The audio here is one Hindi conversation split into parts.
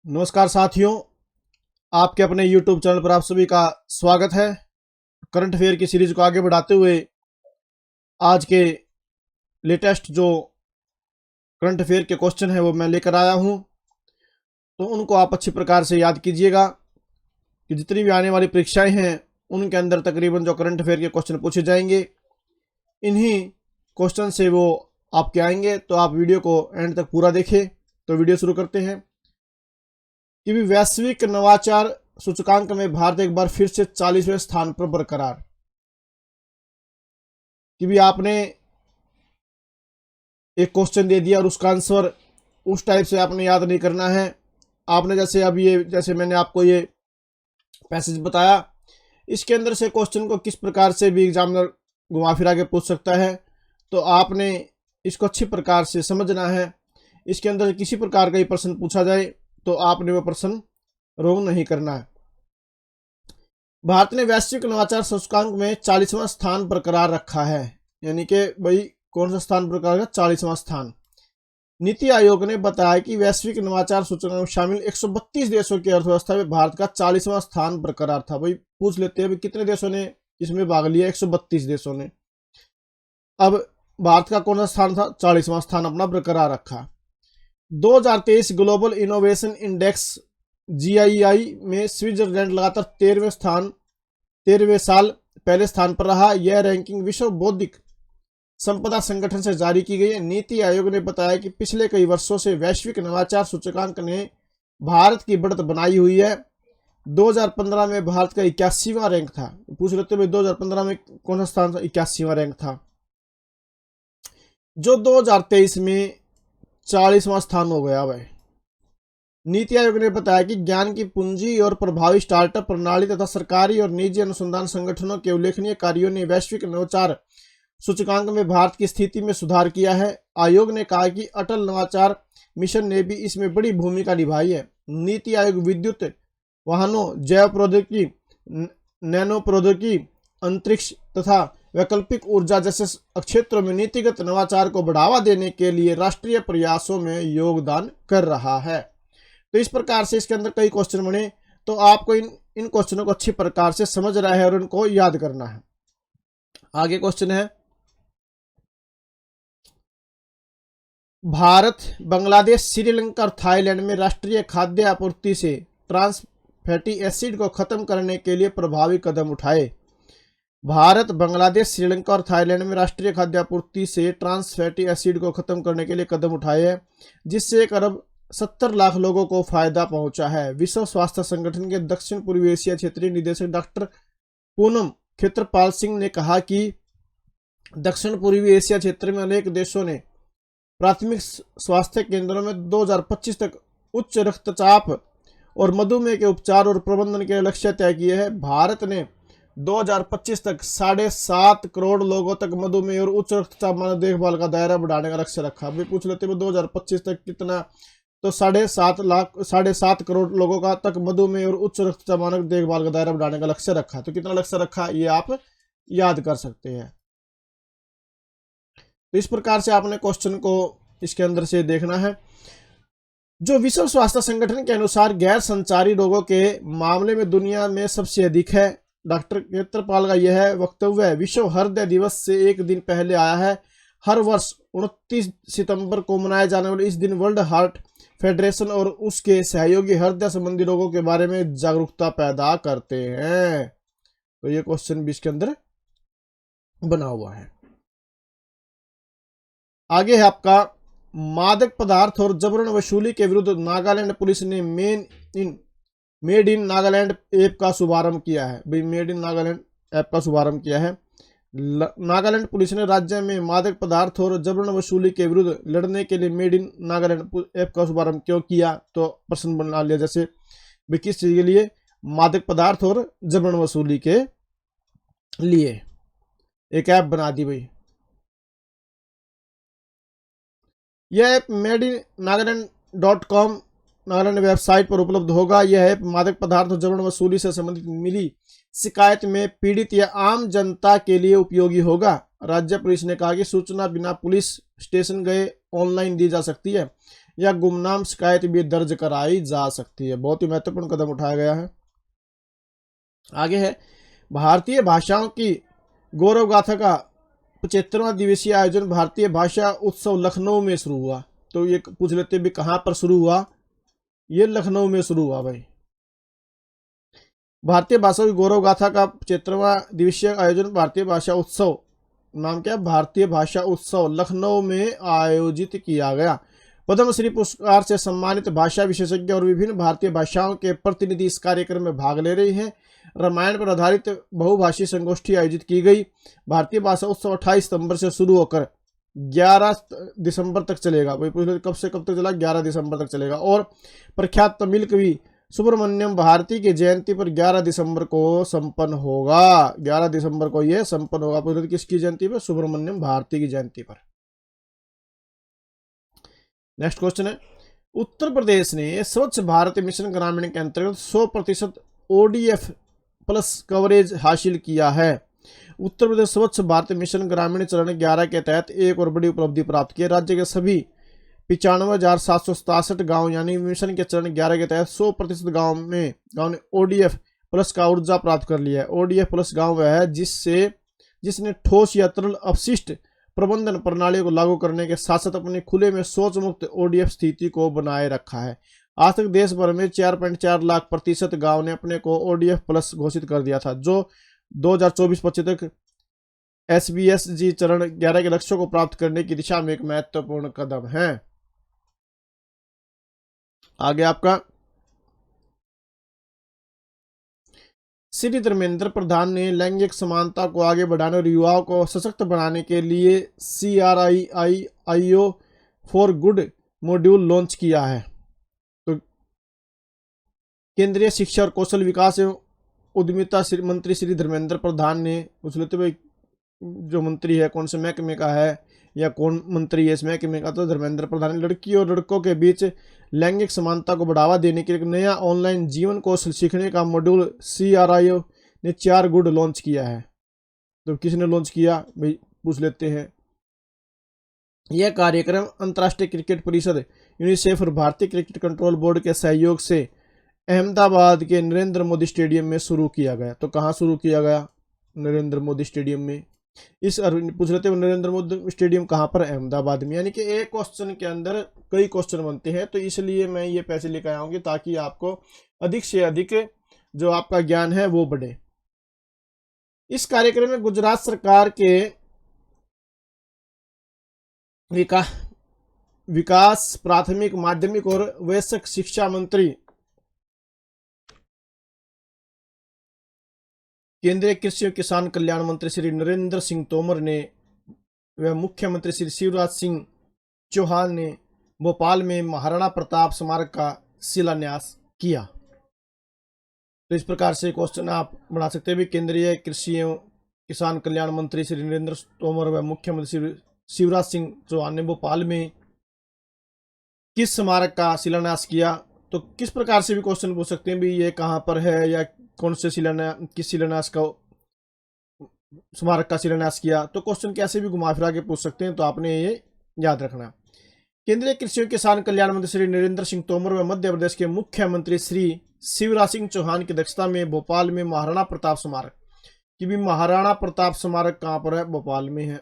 नमस्कार साथियों, आपके अपने YouTube चैनल पर आप सभी का स्वागत है। करंट अफेयर की सीरीज को आगे बढ़ाते हुए आज के लेटेस्ट जो करंट अफेयर के क्वेश्चन है वो मैं लेकर आया हूं। तो उनको आप अच्छी प्रकार से याद कीजिएगा कि जितनी भी आने वाली परीक्षाएं हैं उनके अंदर तकरीबन जो करंट अफेयर के क्वेश्चन पूछे जाएंगे, इन्हीं क्वेश्चन से वो आपके आएंगे। तो आप वीडियो को एंड तक पूरा देखें। तो वीडियो शुरू करते हैं कि भी वैश्विक नवाचार सूचकांक में भारत एक बार फिर से 40वें स्थान पर बरकरार। कि भी आपने एक क्वेश्चन दे दिया और उसका आंसर उस टाइप से आपने याद नहीं करना है। आपने जैसे मैंने आपको ये पैसेज बताया, इसके अंदर से क्वेश्चन को किस प्रकार से भी एग्जामिनर घुमा फिरा के पूछ सकता है, तो आपने इसको अच्छी प्रकार से समझना है। इसके अंदर किसी प्रकार का ही प्रश्न पूछा जाए तो आपने वो प्रश्न रोंग नहीं करना है। भारत ने वैश्विक नवाचार सूचकांक में 40वां स्थान बरकरार रखा है। यानी कि भाई कौन सा स्थान बरकरार है? 40वां स्थान। नीति आयोग ने बताया कि वैश्विक नवाचार सूचकांक में शामिल 132 देशों की अर्थव्यवस्था में भारत का 40वां स्थान बरकरार था। भाई पूछ लेते हैं कितने देशों ने इसमें भाग लिया? 132 देशों ने। अब भारत का कौन सा स्थान था? 40वां स्थान अपना बरकरार रखा। 2023 ग्लोबल इनोवेशन इंडेक्स GII में स्विट्जरलैंड लगातार 13वें साल पहले स्थान पर रहा। यह रैंकिंग विश्व बौद्धिक संपदा संगठन से जारी की गई है। नीति आयोग ने बताया कि पिछले कई वर्षों से वैश्विक नवाचार सूचकांक ने भारत की बढ़त बनाई हुई है। 2015 में भारत का 81वां रैंक था। पूछ लेते भाई 2015 में कौन सा स्थान था? 81वां रैंक था, जो 2023 में 40वां स्थान हो गया। भाई नीति आयोग ने बताया कि ज्ञान की पूंजी और प्रभावी स्टार्टअप प्रणाली तथा सरकारी और निजी अनुसंधान संगठनों के उल्लेखनीय कार्यों ने वैश्विक नवाचार सूचकांक में भारत की स्थिति में सुधार किया है। आयोग ने कहा कि अटल नवाचार मिशन ने भी इसमें बड़ी भूमिका निभाई है। नीति आयोग विद्युत वाहनों, जैव प्रौद्योगिकी, नैनो प्रौद्योगिकी, अंतरिक्ष तथा वैकल्पिक ऊर्जा जैसे क्षेत्रों में नीतिगत नवाचार को बढ़ावा देने के लिए राष्ट्रीय प्रयासों में योगदान कर रहा है। तो इस प्रकार से इसके अंदर कई क्वेश्चन बने, तो आपको इन क्वेश्चनों को अच्छी प्रकार से समझ रहा है और उनको याद करना है। आगे क्वेश्चन है, भारत, बांग्लादेश, श्रीलंका और थाईलैंड में राष्ट्रीय खाद्य आपूर्ति से ट्रांस फैटी एसिड को खत्म करने के लिए प्रभावी कदम उठाए। भारत, बांग्लादेश, श्रीलंका और थाईलैंड में राष्ट्रीय खाद्य आपूर्ति से ट्रांस फैटी एसिड को खत्म करने के लिए कदम उठाए हैं, जिससे 1 अरब 70 लाख लोगों को फायदा पहुंचा है। विश्व स्वास्थ्य संगठन के दक्षिण पूर्वी एशिया क्षेत्रीय निदेशक डॉक्टर पूनम खेत्रपाल सिंह ने कहा कि दक्षिण पूर्वी एशिया क्षेत्र में अनेक देशों ने प्राथमिक स्वास्थ्य केंद्रों में 2025 तक उच्च रक्तचाप और मधुमेह के उपचार और प्रबंधन के लक्ष्य तय किए हैं। भारत ने 2025 तक 7.5 करोड़ लोगों तक मधुमेह और उच्च रक्तचाप मानक देखभाल का दायरा बढ़ाने का लक्ष्य रखा। अभी पूछ लेते हैं 2025 तक कितना? तो 7.5 करोड़ लोगों का तक मधुमेह और उच्च रक्तचाप मानक देखभाल का दायरा बढ़ाने का लक्ष्य रखा। तो कितना लक्ष्य रखा ये आप याद कर सकते हैं। तो इस प्रकार से आपने क्वेश्चन को इसके अंदर से देखना है। जो विश्व स्वास्थ्य संगठन के अनुसार गैर संचारी रोगों के मामले में दुनिया में सबसे अधिक है। डॉक्टर खेत्रपाल का यह वक्तव्य है। विश्व हृदय दिवस से एक दिन पहले आया है। हर वर्ष 29 सितंबर को मनाए जाने वाले इस दिन वर्ल्ड हार्ट फेडरेशन और उसके सहयोगी हृदय संबंधी रोगों के बारे में जागरूकता पैदा करते हैं। तो ये क्वेश्चन भी इसके अंदर बना हुआ है। आगे है आपका, मादक पदार्थ और जबरन वसूली के विरुद्ध नागालैंड पुलिस ने मेड इन नागालैंड ऐप का शुभारंभ किया है। भाई मेड इन नागालैंड ऐप का शुभारंभ किया है। नागालैंड पुलिस ने राज्य में मादक पदार्थ और जबरन वसूली के विरुद्ध लड़ने के लिए मेड इन नागालैंड ऐप का शुभारंभ क्यों किया? तो प्रश्न बना लिया जैसे भाई किस चीज के लिए? मादक पदार्थ और जबरन वसूली के लिए एक ऐप बना दी। भाई यह ऐप मेड इन नागालैंड.com नागालैंड वेबसाइट पर उपलब्ध होगा। यह ऐप मादक पदार्थ और जबरन वसूली से संबंधित मिली शिकायत में पीड़ित या आम जनता के लिए उपयोगी होगा। राज्य पुलिस ने कहा कि सूचना बिना पुलिस स्टेशन गए ऑनलाइन दी जा सकती है। या गुमनाम शिकायत भी दर्ज कराई जा सकती है। बहुत ही महत्वपूर्ण कदम उठाया गया है। आगे है भारतीय भाषाओं की गौरव गाथा का 75वां दिवसीय आयोजन भारतीय भाषा उत्सव लखनऊ में शुरू हुआ। तो ये पूछ लेते भी कहां पर शुरू हुआ, ये लखनऊ में शुरू हुआ भाई। भारतीय भाषा की गौरव गाथा का 75वां दिवसीय आयोजन भारतीय भाषा उत्सव, नाम क्या, भारतीय भाषा उत्सव लखनऊ में आयोजित किया गया। पद्मश्री पुरस्कार से सम्मानित भाषा विशेषज्ञ और विभिन्न भारतीय भाषाओं के प्रतिनिधि इस कार्यक्रम में भाग ले रहे हैं। रामायण पर आधारित बहुभाषी संगोष्ठी आयोजित की गई। भारतीय भाषा उत्सव 28 सितंबर से शुरू होकर 11 दिसंबर तक चलेगा। वही पूछ लो कब से कब तक चला, 11 दिसंबर तक चलेगा। और प्रख्यात तमिल कवि सुब्रमण्यम भारती की जयंती पर 11 दिसंबर को संपन्न होगा। 11 दिसंबर को यह संपन्न होगा। पूछ लो किसकी जयंती पर, सुब्रमण्यम भारती की जयंती पर। नेक्स्ट क्वेश्चन है, उत्तर प्रदेश ने स्वच्छ भारत मिशन ग्रामीण के अंतर्गत 100% ODF प्लस कवरेज हासिल किया है। उत्तर प्रदेश स्वच्छ भारत मिशन ग्रामीण चरण 11 के तहत एक और बड़ी उपलब्धि प्राप्त की। राज्य के सभी 95,767 गांव यानी मिशन के चरण 11 के तहत 100% गांव ने ODF प्लस का ऊर्जा प्राप्त कर लिया है। ODF प्लस गांव वह है जिसने ठोस या तरल अपशिष्ट प्रबंधन प्रणाली को लागू करने के साथ साथ अपने खुले में शौच मुक्त ODF स्थिति को बनाए रखा है। आज तक देश भर में 4.4 लाख प्रतिशत गांव ने अपने को ODF प्लस घोषित कर दिया था, जो 2024-25 तक SBSG चरण 11 के लक्ष्यों को प्राप्त करने की दिशा में एक महत्वपूर्ण कदम है। आगे आपका श्री धर्मेंद्र प्रधान ने लैंगिक समानता को आगे बढ़ाने और युवाओं को सशक्त बनाने के लिए CRIIO for good module launch किया है। तो केंद्रीय शिक्षा और कौशल विकास एवं उद्यमिता मंत्री श्री धर्मेंद्र प्रधान ने, पूछ लेते भाई जो मंत्री है कौन से महकमे का है या कौन मंत्री है इस महकमे का, तो धर्मेंद्र प्रधान ने लड़की और लड़कों के बीच लैंगिक समानता को बढ़ावा देने के लिए एक नया ऑनलाइन जीवन कौशल सीखने का मॉड्यूल CRIO ने 4 गुड लॉन्च किया है। तो किसने लॉन्च किया भाई, पूछ लेते हैं। यह कार्यक्रम अंतर्राष्ट्रीय क्रिकेट परिषद, यूनिसेफ और भारतीय क्रिकेट कंट्रोल बोर्ड के सहयोग से अहमदाबाद के नरेंद्र मोदी स्टेडियम में शुरू किया गया। तो कहाँ शुरू किया गया, नरेंद्र मोदी स्टेडियम में। इस पूछ लेते हैं नरेंद्र मोदी स्टेडियम कहाँ पर, अहमदाबाद में। यानी कि एक क्वेश्चन के अंदर कई क्वेश्चन बनते हैं, तो इसलिए मैं ये पैसे लेकर आऊंगी ताकि आपको अधिक से अधिक जो आपका ज्ञान है वो बढ़े। इस कार्यक्रम में गुजरात सरकार के विकास प्राथमिक माध्यमिक और वयस्क शिक्षा मंत्री केंद्रीय कृषि और किसान कल्याण मंत्री श्री नरेंद्र सिंह तोमर ने व मुख्यमंत्री श्री शिवराज सिंह चौहान ने भोपाल में महाराणा प्रताप स्मारक का शिलान्यास किया। तो इस प्रकार से क्वेश्चन आप बना सकते हैं। केंद्रीय कृषि एवं किसान कल्याण मंत्री श्री नरेंद्र तोमर व मुख्यमंत्री श्री शिवराज सिंह चौहान ने भोपाल में किस स्मारक का शिलान्यास किया। तो किस प्रकार से भी क्वेश्चन पूछ सकते हैं भी ये कहाँ पर है या कौन से किस शिलान्यास का स्मारक का शिलान्यास किया। तो क्वेश्चन कैसे भी घुमा फिरा के पूछ सकते हैं, तो आपने ये याद रखना। केंद्रीय कृषि और किसान कल्याण मंत्री श्री नरेंद्र सिंह तोमर व मध्य प्रदेश के मुख्यमंत्री श्री शिवराज सिंह चौहान की अध्यक्षता में भोपाल में महाराणा प्रताप स्मारक की भी महाराणा प्रताप स्मारक कहाँ पर है, भोपाल में है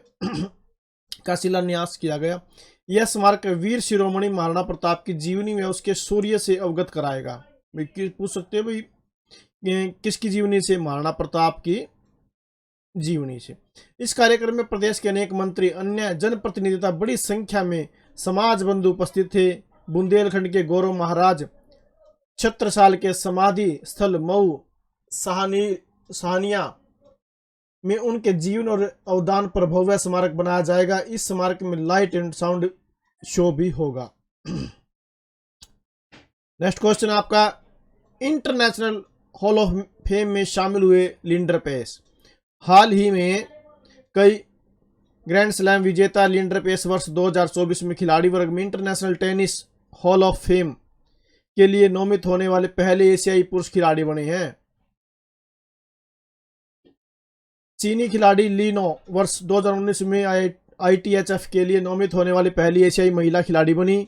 का शिलान्यास किया गया। यह स्मारक वीर शिरोमणि महाराणा प्रताप की जीवनी में उसके शौर्य से अवगत कराएगा। पूछ सकते हैं भाई किसकी जीवनी से, महाराणा प्रताप की जीवनी से। इस कार्यक्रम में प्रदेश के अनेक मंत्री, अन्य जनप्रतिनिधि बड़ी संख्या में समाज बंधु उपस्थित थे। बुंदेलखंड के गौरव महाराज छत्रसाल के समाधि स्थल मऊ सहानिया में उनके जीवन और अवदान पर भव्य स्मारक बनाया जाएगा। इस स्मारक में लाइट एंड साउंड शो भी होगा। नेक्स्ट क्वेश्चन आपका, इंटरनेशनल हॉल ऑफ फेम में शामिल हुए लिंडर पेस। हाल ही में कई ग्रैंड स्लैम विजेता लिंडर पेस वर्ष 2024 में खिलाड़ी वर्ग में international tennis hall of fame के लिए नामित होने वाले पहले एशियाई पुरुष खिलाड़ी बने हैं। चीनी खिलाड़ी ली नो वर्ष 2019 में ITHF के लिए नामित होने वाली पहली एशियाई महिला खिलाड़ी बनी।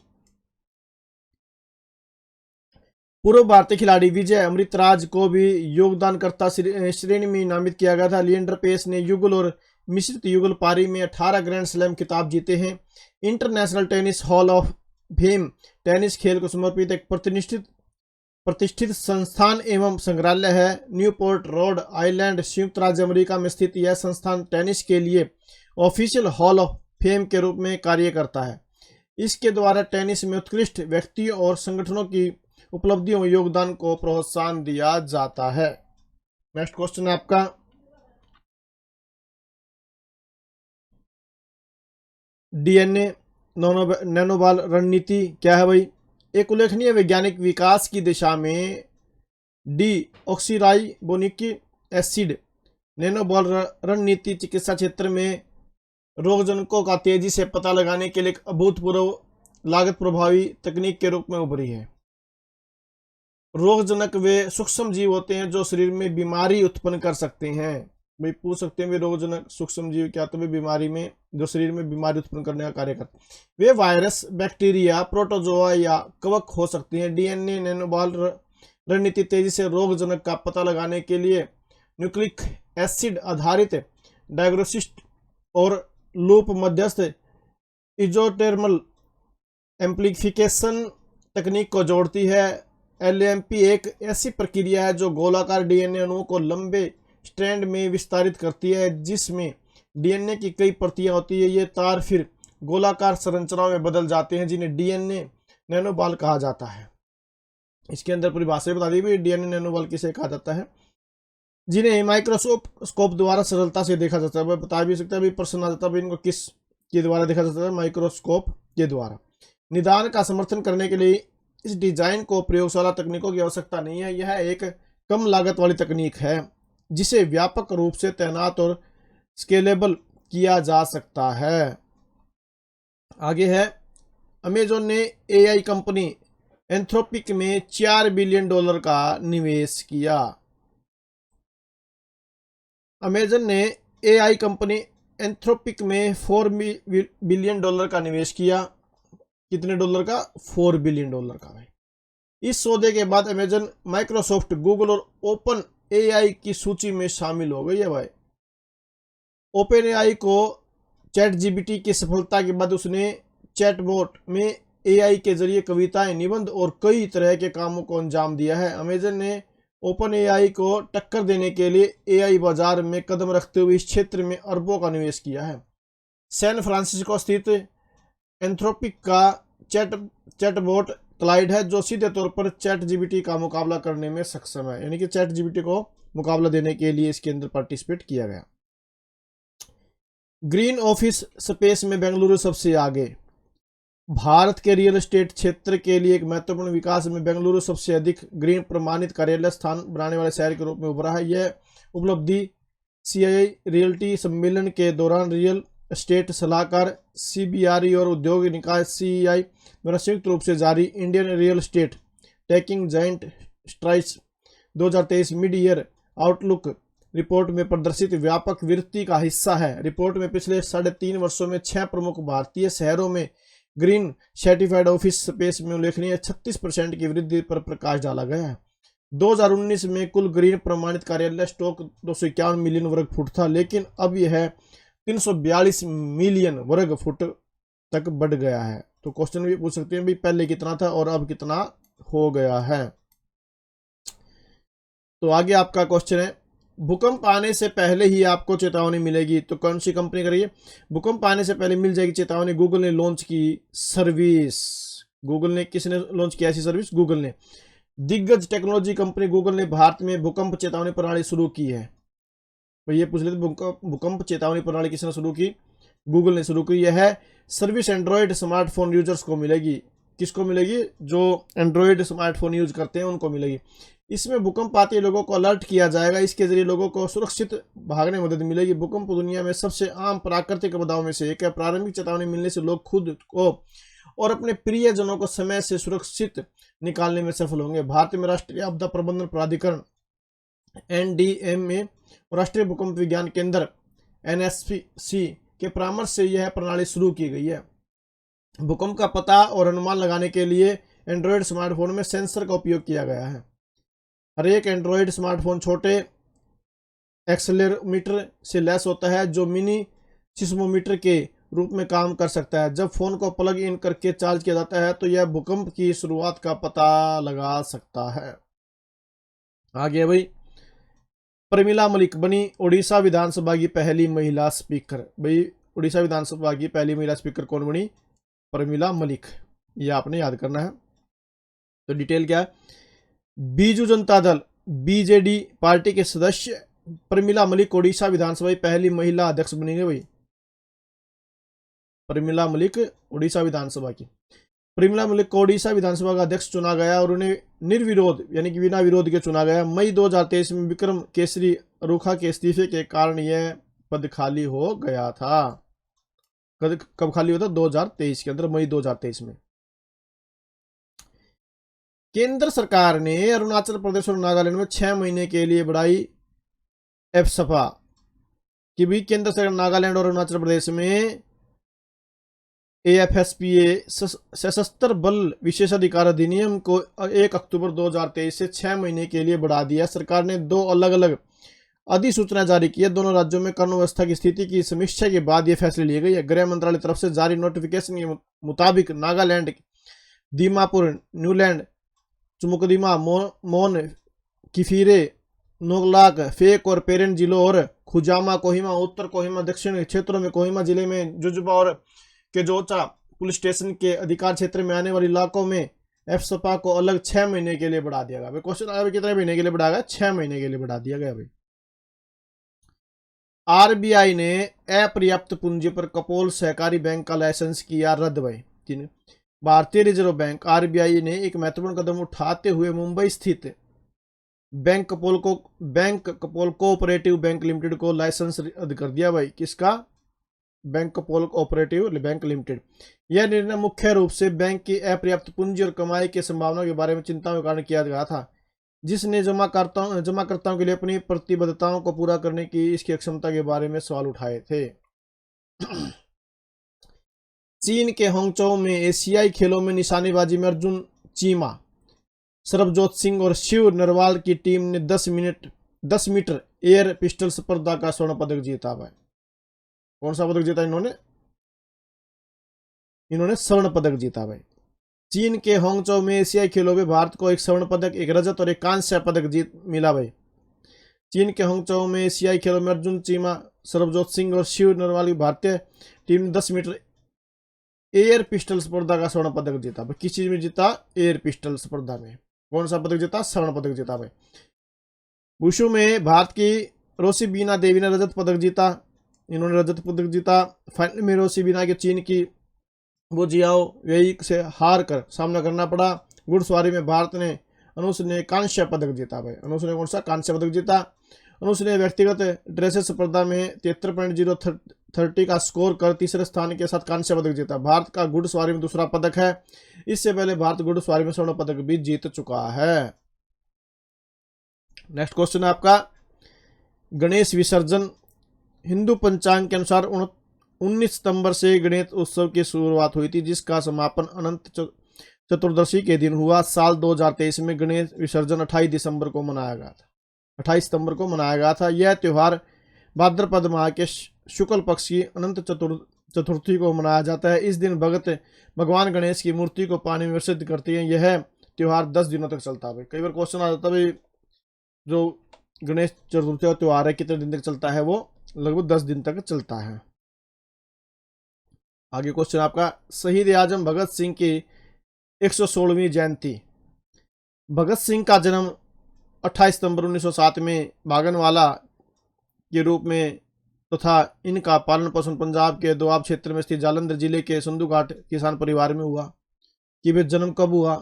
पूर्व भारतीय खिलाड़ी विजय अमृतराज को भी योगदानकर्ता श्रेणी में नामित किया गया था। लिएंडर पेस ने युगल और मिश्रित युगल पारी में 18 ग्रैंड स्लैम खिताब जीते हैं। International tennis hall of fame tennis खेल को समर्पित एक प्रतिष्ठित संस्थान एवं संग्रहालय है। न्यूपोर्ट रोड आइलैंड संयुक्त राज्य अमेरिका में स्थित यह संस्थान टेनिस के लिए ऑफिशियल हॉल ऑफ फेम के रूप में कार्य करता है। इसके द्वारा टेनिस में उत्कृष्ट व्यक्तियों और संगठनों की उपलब्धियों में योगदान को प्रोत्साहन दिया जाता है। नेक्स्ट क्वेश्चन है आपका, डीएनए नैनोबॉल रणनीति क्या है भाई? एक उल्लेखनीय वैज्ञानिक विकास की दिशा में डीऑक्सीराइबोनिक एसिड नैनोबॉल रणनीति चिकित्सा क्षेत्र में रोगजनकों का तेजी से पता लगाने के लिए एक अभूतपूर्व लागत प्रभावी तकनीक के रूप में उभरी है। रोगजनक वे सूक्ष्म जीव होते हैं जो शरीर में बीमारी उत्पन्न कर सकते हैं। भाई पूछ सकते हैं वे रोगजनक सूक्ष्म जीव क्या? तो वे बीमारी में जो शरीर में बीमारी उत्पन्न करने का कार्य करते हैं। वे वायरस, बैक्टीरिया, प्रोटोजोआ या कवक हो सकती हैं। डीएनए नैनोबॉल रणनीति तेजी से रोगजनक का पता लगाने के लिए न्यूक्लिक एसिड आधारित डायग्नोसिस और लूप मध्यस्थ इजोटेर्मल एम्प्लीफिकेशन तकनीक को जोड़ती है। एलएमपी एक ऐसी प्रक्रिया है जो गोलाकार डीएनए अणुओं को लंबे स्ट्रैंड में विस्तारित करती है, जिसमें डीएनए की कई प्रतियां होती है। ये तार फिर गोलाकार संरचनाओं में बदल जाते हैं जिन्हें डीएनए नैनोबॉल कहा जाता है। इसके अंदर परिभाषा बता दी गई, डीएनए नैनोबॉल किसे कहा जाता है? जिन्हें माइक्रोस्कोप द्वारा सरलता से देखा जाता है। बता भी सकता है, प्रश्न आ जाता है इनको किस के द्वारा देखा जाता है? माइक्रोस्कोप के द्वारा। निदान का समर्थन करने के लिए इस डिजाइन को प्रयोगशाला तकनीकों की आवश्यकता नहीं है। यह एक कम लागत वाली तकनीक है जिसे व्यापक रूप से तैनात और स्केलेबल किया जा सकता है। आगे है, अमेजॉन ने एआई कंपनी एंथ्रोपिक में $4 बिलियन का निवेश किया। अमेजन ने एआई कंपनी एंथ्रोपिक में $4 बिलियन का निवेश किया। कितने डॉलर का? $4 बिलियन का। भाई इस सौदे के बाद अमेजन, माइक्रोसॉफ्ट, गूगल और ओपन एआई की सूची में शामिल हो गई है। भाई ओपन एआई को चैट जीपीटी की सफलता के बाद उसने चैटबॉट में एआई के जरिए कविताएं, निबंध और कई तरह के कामों को अंजाम दिया है। अमेजन ने ओपन एआई को टक्कर देने के लिए एआई बाजार में कदम रखते हुए इस क्षेत्र में अरबों का निवेश किया है। सैन फ्रांसिस्को स्थित एंथ्रोपिक का चैटबॉट क्लाइड है जो सीधे तौर पर चैट जीपीटी का मुकाबला करने में सक्षम है। यानी कि चैट जीपीटी को मुकाबला देने के लिए इसके अंदर पार्टिसिपेट किया गया। ग्रीन ऑफिस स्पेस में बेंगलुरु सबसे आगे। भारत के रियल एस्टेट क्षेत्र के लिए एक महत्वपूर्ण विकास में बेंगलुरु सबसे अधिक ग्रीन प्रमाणित कार्यालय स्थान बनाने वाले शहर के रूप में उभरा है। यह उपलब्धि सीआईआई रियल्टी सम्मेलन के दौरान रियल एस्टेट सलाहकार सीबीआरई और उद्योग निकाय सीईआई द्वारा संयुक्त रूप से जारी Indian real estate taking joint strides 2023 mid year outlook report में प्रदर्शित व्यापक वृत्ति का हिस्सा है। रिपोर्ट में पिछले 3.5 वर्षों में 6 प्रमुख भारतीय शहरों में ग्रीन सर्टिफाइड ऑफिस स्पेस में उल्लेखनीय 36% की वृद्धि पर प्रकाश डाला गया है। 2019 में कुल ग्रीन प्रमाणित कार्यालय स्टॉक 251 मिलियन वर्ग फुट था, लेकिन अब यह 342 मिलियन वर्ग फुट तक बढ़ गया है। तो क्वेश्चन भी पूछ सकते हैं भी पहले कितना था और अब कितना हो गया है। तो आगे आपका क्वेश्चन है, भूकंप आने से पहले ही आपको चेतावनी मिलेगी तो कौन सी कंपनी करिए? भूकंप आने से पहले मिल जाएगी चेतावनी। गूगल ने लॉन्च की सर्विस। गूगल ने, किसने लॉन्च किया ऐसी सर्विस? गूगल ने। दिग्गज टेक्नोलॉजी कंपनी गूगल ने भारत में भूकंप चेतावनी प्रणाली शुरू की है। तो ये पूछ लेते, भूकंप चेतावनी प्रणाली किसने शुरू की? गूगल ने शुरू की। यह सर्विस एंड्रॉयड स्मार्टफोन यूजर्स को मिलेगी। किसको मिलेगी? जो एंड्रॉयड स्मार्टफोन यूज करते हैं उनको मिलेगी। इसमें भूकंप आते ही लोगों को अलर्ट किया जाएगा। इसके जरिए लोगों को सुरक्षित भागने में मदद मिलेगी। भूकंप दुनिया में सबसे आम प्राकृतिक आपदाओं में से एक है। प्रारंभिक चेतावनी मिलने से लोग खुद को और अपने प्रियजनों को समय से सुरक्षित निकालने में सफल होंगे। भारत में राष्ट्रीय आपदा प्रबंधन प्राधिकरण NDMA और राष्ट्रीय भूकंप विज्ञान केंद्र NSPC के परामर्श से यह प्रणाली शुरू की गई है। भूकंप का पता और अनुमान लगाने के लिए एंड्रॉयड स्मार्टफोन में सेंसर का उपयोग किया गया है। हर एक एंड्रॉयड स्मार्टफोन छोटे एक्सेलेरोमीटर से लैस होता है जो मिनी सिस्मोमीटर के रूप में काम कर सकता है। जब फोन को प्लग इन करके चार्ज किया जाता है तो यह भूकंप की शुरुआत का पता लगा सकता है। आगे भाई, प्रमिला मलिक बनी उड़ीसा विधानसभा की पहली महिला स्पीकर। भाई उड़ीसा विधानसभा की पहली महिला स्पीकर कौन बनी? प्रमिला मलिक। ये आपने याद करना है। तो डिटेल क्या है? बीजू जनता दल बीजेडी पार्टी के सदस्य प्रमिला मलिक उड़ीसा विधानसभा की पहली महिला अध्यक्ष बनी है। भाई प्रमिला मलिक उड़ीसा विधानसभा की, प्रमिला मलिक को उड़ीसा विधानसभा का अध्यक्ष चुना गया और उन्हें निर्विरोध यानी कि बिना विरोध के चुना गया। मई 2023 में विक्रम केसरी रूखा के इस्तीफे के कारण यह पद खाली हो गया था। कब खाली होता? 2023 के अंदर, मई 2023 में। केंद्र सरकार ने अरुणाचल प्रदेश और नागालैंड में 6 महीने के लिए बढ़ाई एफसपा कि भी केंद्र सरकार नागालैंड और अरुणाचल प्रदेश में एएफएसपीए सशस्त्र बल विशेषाधिकार अधिनियम को 1 अक्टूबर 2023 से 6 महीने के लिए बढ़ा दिया। सरकार ने 2 अलग अलग अधिसूचना जारी की है। दोनों राज्यों में कानून व्यवस्था की स्थिति की समीक्षा के बाद यह फैसले लिए गए। गृह मंत्रालय तरफ से जारी नोटिफिकेशन के मुताबिक नागालैंड, दीमापुर, न्यूलैंड, चुमुकदीमा, मोन, किफिरे, नोगलाक, फेक और पेरेंट जिलों और खुजामा, कोहिमा, उत्तर कोहिमा, दक्षिण क्षेत्रों में कोहिमा जिले में जुजुबा और केजोचा पुलिस स्टेशन के अधिकार क्षेत्र में आने वाले इलाकों में एफसपा को अलग 6 महीने के लिए बढ़ा दिया गया। भाई क्वेश्चन आया कितने महीने के लिए बढ़ा गया? 6 महीने के लिए बढ़ा दिया गया। भाई आरबीआई ने अपर्याप्त पूंजी पर कपोल सहकारी बैंक का लाइसेंस किया रद्द। भाई भारतीय रिजर्व बैंक आरबीआई ने एक महत्वपूर्ण कदम उठाते हुए मुंबई स्थित बैंक कपोल कोऑपरेटिव बैंक लिमिटेड को लाइसेंस रद्द कर दिया। भाई किसका? बैंक कपोल कोऑपरेटिव बैंक लिमिटेड। यह निर्णय मुख्य रूप से बैंक की अपर्याप्त पूंजी और कमाई की संभावना के बारे में चिंता के कारण किया गया था, जिसने जमाकर्ताओं के लिए अपनी प्रतिबद्धताओं को पूरा करने की इसकी क्षमता के बारे में सवाल उठाए थे। चीन के हांगझोउ में एशियाई खेलों में निशानेबाजी में अर्जुन चीमा, सरबजोत सिंह और शिव नरवाल की टीम ने 10 मीटर एयर पिस्टल स्पर्धा का स्वर्ण पदक जीता। भाई कौन सा पदक जीता? इन्होंने स्वर्ण पदक जीता। भाई चीन के हांगझोउ में एशियाई खेलों में भारत को एक स्वर्ण पदक, एक रजत और एक कांस्य पदक मिला। भाई चीन के हांगझोउ में एशियाई खेलों में अर्जुन चीमा, सरबजोत सिंह और शिव नरवाल की भारतीय टीम ने 10 मीटर एयर पिस्टल स्पर्धा का स्वर्ण पदक जीता। भाई किस चीज में जीता? एयर पिस्टल स्पर्धा में। कौन सा पदक जीता? स्वर्ण पदक जीता। भाई वुशु में भारत की रोसिबीना देवी ने रजत पदक जीता। इन्होंने रजत पदक जीता। फाइनल में रोसिबीना के चीन की वो जियाओ वेई से हार कर सामना करना पड़ा। घुड़सवारी में भारत ने अनुष ने कांस्य पदक जीता। भाई अनुष ने कौन सा? कांस्य पदक जीता। अनुष ने व्यक्तिगत ड्रेसेस स्पर्धा में 73.030 का स्कोर कर तीसरे स्थान के साथ कांस्य पदक जीता। भारत का घुड़सवारी में दूसरा पदक है। इससे पहले भारत घुड़सवारी में स्वर्ण पदक भी जीत चुका है। नेक्स्ट क्वेश्चन है आपका, गणेश विसर्जन। हिंदू पंचांग के अनुसार 19 सितंबर से गणेश उत्सव की शुरुआत हुई थी, जिसका समापन अनंत चतुर्दशी के दिन हुआ। साल 2023 में गणेश विसर्जन 28 दिसंबर को मनाया गया था। 28 सितंबर को मनाया गया था। यह त्यौहार भाद्रपद माह के शुक्ल पक्ष की अनंत चतुर्थी को मनाया जाता है। इस दिन भगत भगवान गणेश की मूर्ति को पानी में विसर्जित करती हैं। यह त्यौहार 10 दिनों तक चलता है। कई बार क्वेश्चन आ जाता है भाई जो गणेश चतुर्थी का त्यौहार है कितने दिन तक चलता है? वो लगभग 10 दिन तक चलता है। आगे क्वेश्चन आपका, शहीद आजम भगत सिंह की 116वीं जयंती। भगत सिंह का जन्म 28 सितंबर 1907 में बागनवाला के रूप में तथा इनका पालन पोषण पंजाब के दोआब क्षेत्र में स्थित जालंधर जिले के संधू घाट किसान परिवार में हुआ। कि भाई जन्म कब हुआ,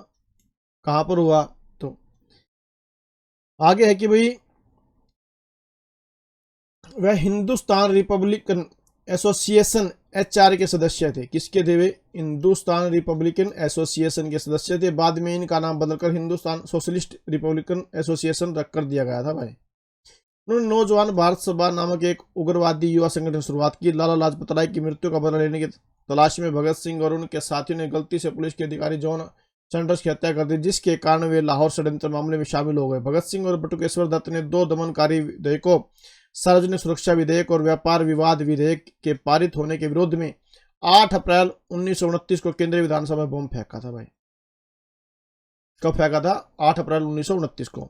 कहां पर हुआ? तो आगे है कि भाई वह हिंदुस्तान रिपब्लिकन एसोसिएशन HR के सदस्य थे। किसके थे वे? हिंदुस्तान रिपब्लिकन एसोसिएशन के सदस्य थे। बाद में इनका नाम बदलकर हिंदुस्तान सोशलिस्ट रिपब्लिकन एसोसिएशन रख कर दिया गया था। भाई उन्होंने नौजवान भारत सभा नामक एक उग्रवादी युवा संगठन की शुरुआत की। लाला लाजपत राय की मृत्यु का बदला लेने की तलाश में भगत सिंह और उनके साथियों ने गलती से पुलिस के अधिकारी जॉन सैंडर्स की हत्या कर दी, जिसके कारण वे लाहौर षड्यंत्र मामले में शामिल हो गए। भगत सिंह और बटुकेश्वर दत्त ने 2 दमनकारी विधेयकों, सार्वजनिक सुरक्षा विधेयक और व्यापार विवाद विधेयक के पारित होने के विरोध में 8 अप्रैल 1929 को केंद्रीय विधानसभा में बम फेंका था। भाई कब फेंका था? 8 अप्रैल 1929 को।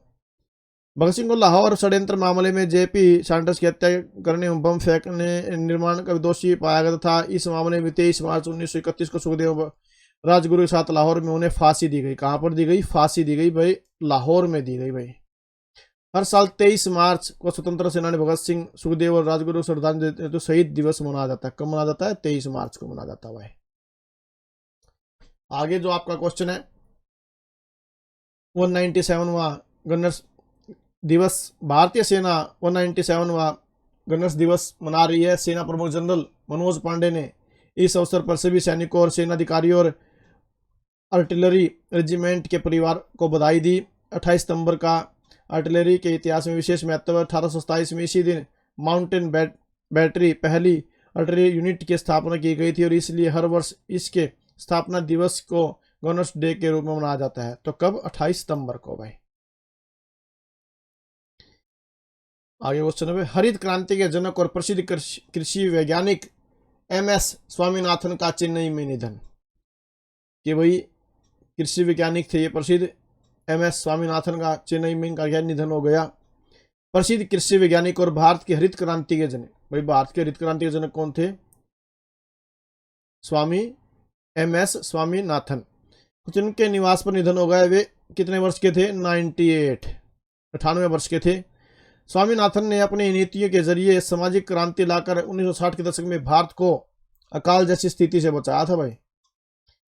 भगत सिंह को लाहौर षड्यंत्र मामले में जेपी सैंडर्स की हत्या करने एवं बम फेंकने निर्माण का दोषी पाया गया था। इस मामले में 23 मार्च 1931 को सुखदेव राजगुरु के साथ लाहौर में उन्हें फांसी दी गई। कहां पर दी गई? फांसी दी गई भाई, लाहौर में दी गई। भाई हर साल 23 मार्च को स्वतंत्र सेनानी भगत सिंह, सुखदेव और राजगुरु श्रद्धांजलि तो शहीद दिवस मनाया जाता है। कब मनाया जाता है? 23 मार्च को मनाया जाता है। भाई आगे जो आपका क्वेश्चन है 197वां गन्नर्स दिवस। भारतीय सेना 197वां गन्नर्स दिवस मना रही है। सेना प्रमुख जनरल मनोज पांडे ने इस अवसर पर सभी सैनिकों और सेना अधिकारियों और आर्टिलरी रेजिमेंट के परिवार को बधाई दी। 28 सितंबर का आर्टिलरी के इतिहास में विशेष महत्व है। 1827 में इसी दिन माउंटेन बैटरी पहली आर्टिलरी यूनिट की स्थापना की गई थी और इसलिए हर वर्ष इसके स्थापना दिवस को गवर्नर्स डे के रूप में मनाया जाता है। तो कब? 28 सितंबर को। भाई आगे क्वेश्चन है, हरित क्रांति के जनक और प्रसिद्ध कृषि वैज्ञानिक MS स्वामीनाथन का चेन्नई में निधन। कि भाई कृषि वैज्ञानिक थे ये प्रसिद्ध MS स्वामीनाथन का चेन्नई में इनका क्या निधन हो गया। प्रसिद्ध कृषि वैज्ञानिक और भारत की हरित क्रांति के जनक। भाई भारत के हरित क्रांति के जनक कौन थे? स्वामी MS स्वामीनाथन। कुछ उनके निवास पर निधन हो गया। वे कितने वर्ष के थे? 98 वर्ष के थे। स्वामीनाथन ने अपनी नीतियों के जरिए सामाजिक क्रांति लाकर 1960 के दशक में भारत को अकाल जैसी स्थिति से बचाया था। भाई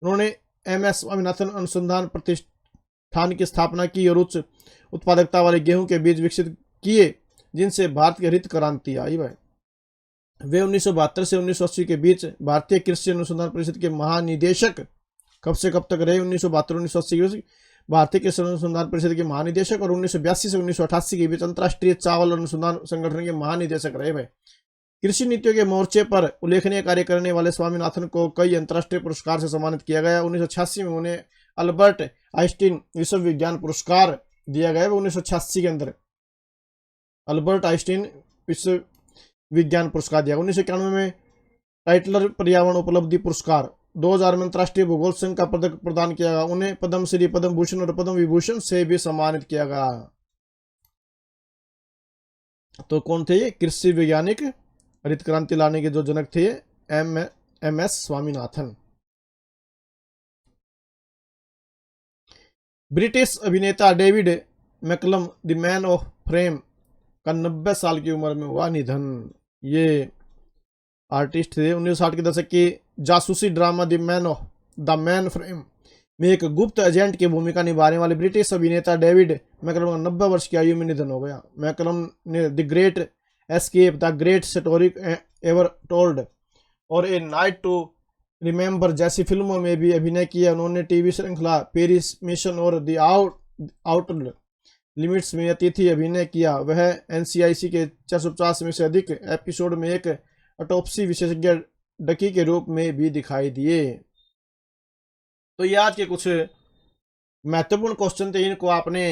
उन्होंने MS स्वामीनाथन अनुसंधान प्रतिष्ठान की स्थापना की और उच्च उत्पादकता वाले गेहूं के बीज विकसित किए, जिनसे भारत की हरित क्रांति आई। भाई वे 1972 से 1980 के बीच भारतीय कृषि अनुसंधान परिषद के महानिदेशक कब से कब तक रहे? 1972-1980 भारतीय कृषि अनुसंधान परिषद के महानिदेशक और 1982 से 1988 के बीच अंतर्राष्ट्रीय चावल अनुसंधान संगठन के महानिदेशक रहे। भाई कृषि नीतियों के मोर्चे पर उल्लेखनीय कार्य करने वाले स्वामीनाथन को कई अंतर्राष्ट्रीय पुरस्कार से सम्मानित किया गया। 1986 में उन्हें अल्बर्ट आइंस्टीन विश्व विज्ञान पुरस्कार दिया गया। 1986 के अंदर अल्बर्ट आइंस्टीन विश्व विज्ञान पुरस्कार दिया। 1991 में टाइटलर पर्यावरण उपलब्धि पुरस्कार। 2000 में अंतर्राष्ट्रीय भूगोल संघ का पदक प्रदान किया गया। उन्हें पद्मश्री, पद्म भूषण और पद्म विभूषण से भी सम्मानित किया गया। तो कौन थे ये? कृषि वैज्ञानिक, हरित क्रांति लाने के जो जनक थे MS स्वामीनाथन। ब्रिटिश अभिनेता David McCullum the man of frame का 90 साल की उम्र में हुआ निधन। ये आर्टिस्ट थे। 1960 के दशक की जासूसी ड्रामा द मैन फ्रेम में एक गुप्त एजेंट की भूमिका निभाने वाले ब्रिटिश अभिनेता डेविड मैकलम का 90 वर्ष की आयु में निधन हो गया। मैकलम ने the great escape, the great story ever told और ए नाइट टू रिमेंबर जैसी फिल्मों में भी अभिनय किया। उन्होंने टीवी श्रृंखला पेरिस मिशन और द आउटर लिमिट्स में अतिथि अभिनय किया। वह NCIC के 450 में से अधिक एपिसोड में एक ऑटोप्सी विशेषज्ञ डकी के रूप में भी दिखाई दिए। तो ये आज के कुछ महत्वपूर्ण क्वेश्चन थे। इनको आपने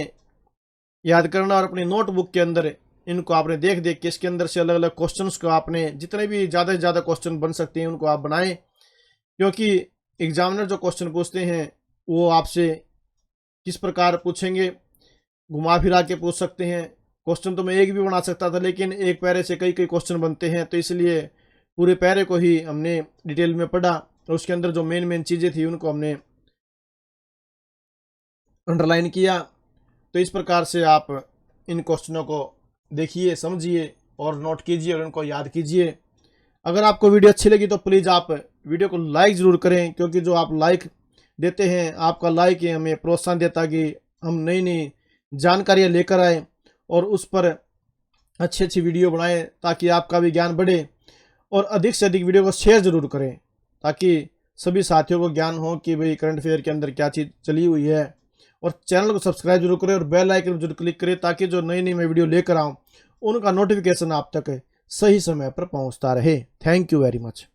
याद करना और अपनी नोटबुक के अंदर इनको आपने देख देख के इसके अंदर से अलग अलग क्वेश्चंस को आपने जितने भी ज़्यादा से ज़्यादा क्वेश्चन बन सकते हैं उनको आप बनाएं, क्योंकि एग्जामिनर जो क्वेश्चन पूछते हैं वो आपसे किस प्रकार पूछेंगे, घुमा फिरा के पूछ सकते हैं। क्वेश्चन तो मैं एक भी बना सकता था, लेकिन एक पैरे से कई कई क्वेश्चन बनते हैं, तो इसलिए पूरे पैरे को ही हमने डिटेल में पढ़ा और उसके अंदर जो मेन चीज़ें थी उनको हमने अंडरलाइन किया। तो इस प्रकार से आप इन क्वेश्चनों को देखिए, समझिए और नोट कीजिए और इनको याद कीजिए। अगर आपको वीडियो अच्छी लगी तो प्लीज़ आप वीडियो को लाइक ज़रूर करें, क्योंकि जो आप लाइक देते हैं, आपका लाइक ही हमें प्रोत्साहन देता कि हम नई नई जानकारियाँ लेकर आए और उस पर अच्छी अच्छी वीडियो बनाएं, ताकि आपका भी ज्ञान बढ़े। और अधिक से अधिक वीडियो को शेयर ज़रूर करें, ताकि सभी साथियों को ज्ञान हो कि भाई करंट अफेयर के अंदर क्या चीज़ चली हुई है। और चैनल को सब्सक्राइब जरूर करें और बेल आइकन जरूर क्लिक करें, ताकि जो नई नई मैं वीडियो लेकर आऊँ उनका नोटिफिकेशन आप तक सही समय पर पहुँचता रहे। Thank you very much.